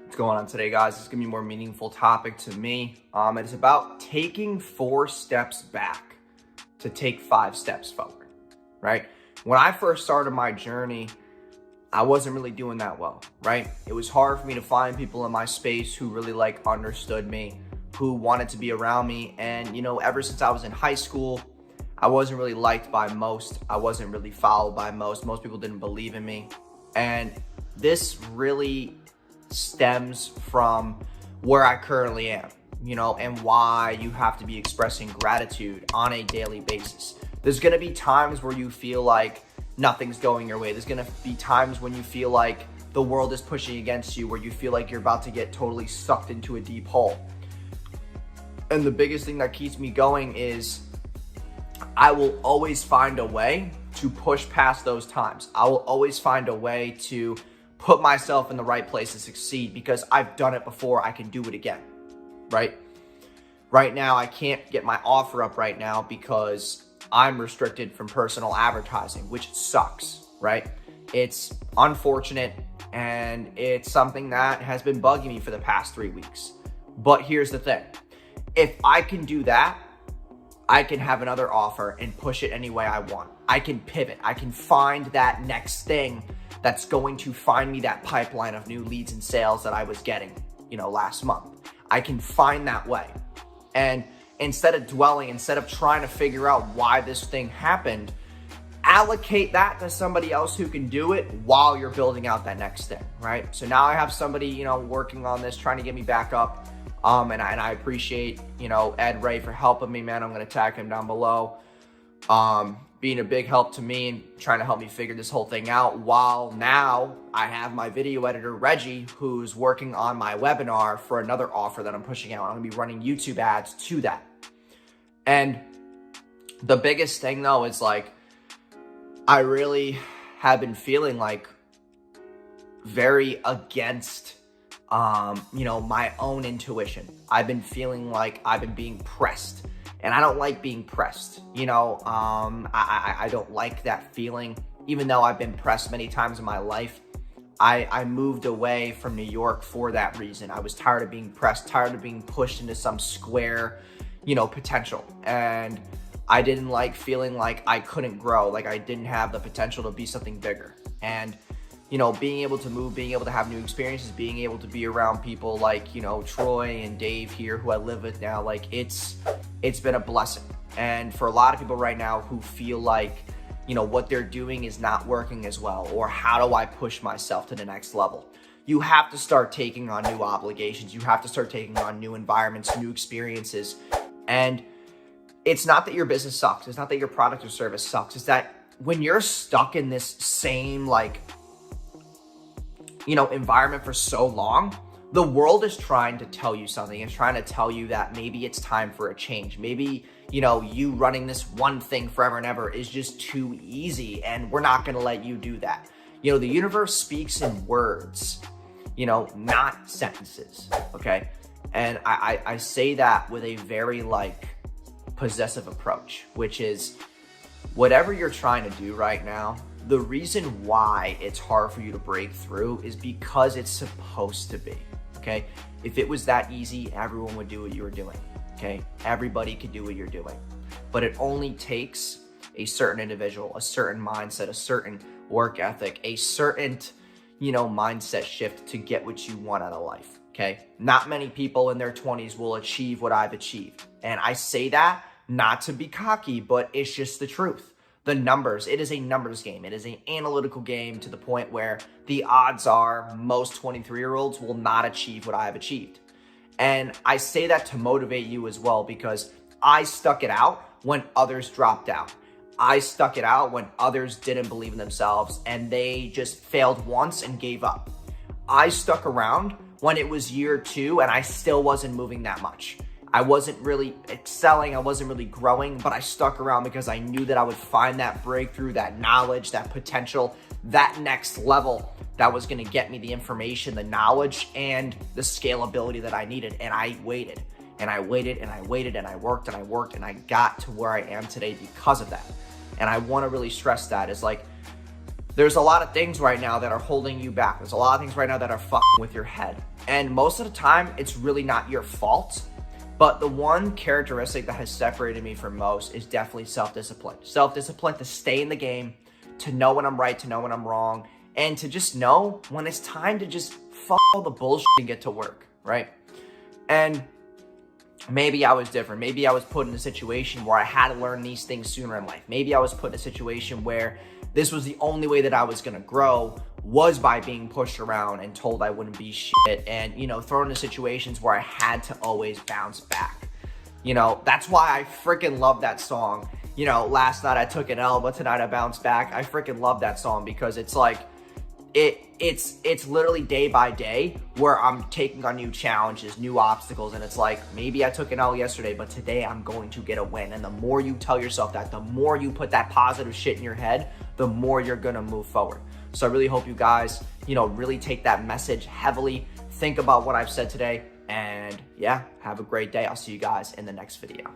What's going on today, guys? It's gonna be a more meaningful topic to me. It's about taking 4 steps back to take 5 steps forward, right? When I first started my journey, I wasn't really doing that well, right? It was hard for me to find people in my space who really understood me, who wanted to be around me. And ever since I was in high school, I wasn't really liked by most. I wasn't really followed by most. Most people didn't believe in me. And this really stems from where I currently am, and why you have to be expressing gratitude on a daily basis. There's gonna be times where you feel like nothing's going your way. There's gonna be times when you feel like the world is pushing against you, where you feel like you're about to get totally sucked into a deep hole. And the biggest thing that keeps me going is I will always find a way to push past those times. I will always find a way to put myself in the right place to succeed, because I've done it before. I can do it again, right? Right now, I can't get my offer up right now because I'm restricted from personal advertising, which sucks, right? It's unfortunate, and it's something that has been bugging me for the past 3 weeks. But here's the thing. If I can do that, I can have another offer and push it any way I want. I can pivot. I can find that next thing that's going to find me that pipeline of new leads and sales that I was getting, last month. I can find that way. And instead of trying to figure out why this thing happened, allocate that to somebody else who can do it while you're building out that next thing, right? So now I have somebody, working on this, trying to get me back up. And I appreciate, Ed Ray for helping me, man. I'm going to tag him down below. Being a big help to me and trying to help me figure this whole thing out, while now I have my video editor, Reggie, who's working on my webinar for another offer that I'm pushing out. I'm going to be running YouTube ads to that. And the biggest thing, though, is I really have been feeling very against my own intuition. I've been feeling like I've been being pressed, and I don't like being pressed. I don't like that feeling. Even though I've been pressed many times in my life, I moved away from New York for that reason. I was tired of being pressed, tired of being pushed into some square, potential. And I didn't like feeling like I couldn't grow, like I didn't have the potential to be something bigger. And being able to move, being able to have new experiences, being able to be around people like, Troy and Dave here, who I live with now, it's been a blessing. And for a lot of people right now who feel like, what they're doing is not working as well, or how do I push myself to the next level? You have to start taking on new obligations. You have to start taking on new environments, new experiences. And it's not that your business sucks. It's not that your product or service sucks. It's that when you're stuck in this same, environment for so long, the world is trying to tell you something. It's trying to tell you that maybe it's time for a change. Maybe, you running this one thing forever and ever is just too easy, and we're not going to let you do that. The universe speaks in words, not sentences, okay? And I say that with a very, possessive approach, which is whatever you're trying to do right now, the reason why it's hard for you to break through is because it's supposed to be, okay? If it was that easy, everyone would do what you were doing, okay? Everybody could do what you're doing. But it only takes a certain individual, a certain mindset, a certain work ethic, a certain, mindset shift to get what you want out of life, okay? Not many people in their 20s will achieve what I've achieved. And I say that not to be cocky, but it's just the truth. The numbers, it is a numbers game. It is an analytical game to the point where the odds are most 23-year-olds will not achieve what I have achieved. And I say that to motivate you as well, because I stuck it out when others dropped out. I stuck it out when others didn't believe in themselves and they just failed once and gave up. I stuck around when it was year 2 and I still wasn't moving that much. I wasn't really excelling, I wasn't really growing, but I stuck around because I knew that I would find that breakthrough, that knowledge, that potential, that next level that was gonna get me the information, the knowledge, and the scalability that I needed. And I waited, and I waited, and I waited, and I worked, and I worked, and I got to where I am today because of that. And I wanna really stress that is there's a lot of things right now that are holding you back. There's a lot of things right now that are fucking with your head. And most of the time, it's really not your fault. But the one characteristic that has separated me from most is definitely self-discipline. Self-discipline to stay in the game, to know when I'm right, to know when I'm wrong, and to just know when it's time to just fuck all the bullshit and get to work, right? And maybe I was different. Maybe I was put in a situation where I had to learn these things sooner in life. Maybe I was put in a situation where this was the only way that I was gonna grow, was by being pushed around and told I wouldn't be shit, and, you know, thrown into situations where I had to always bounce back. You know, that's why I freaking love that song. You know, last night I took an L, but tonight I bounced back. I freaking love that song because it's like, it's literally day by day where I'm taking on new challenges, new obstacles, and it's like, maybe I took an L yesterday, but today I'm going to get a win. And the more you tell yourself that, the more you put that positive shit in your head, the more you're gonna move forward. So I really hope you guys, you know, really take that message heavily, think about what I've said today, and yeah, have a great day. I'll see you guys in the next video.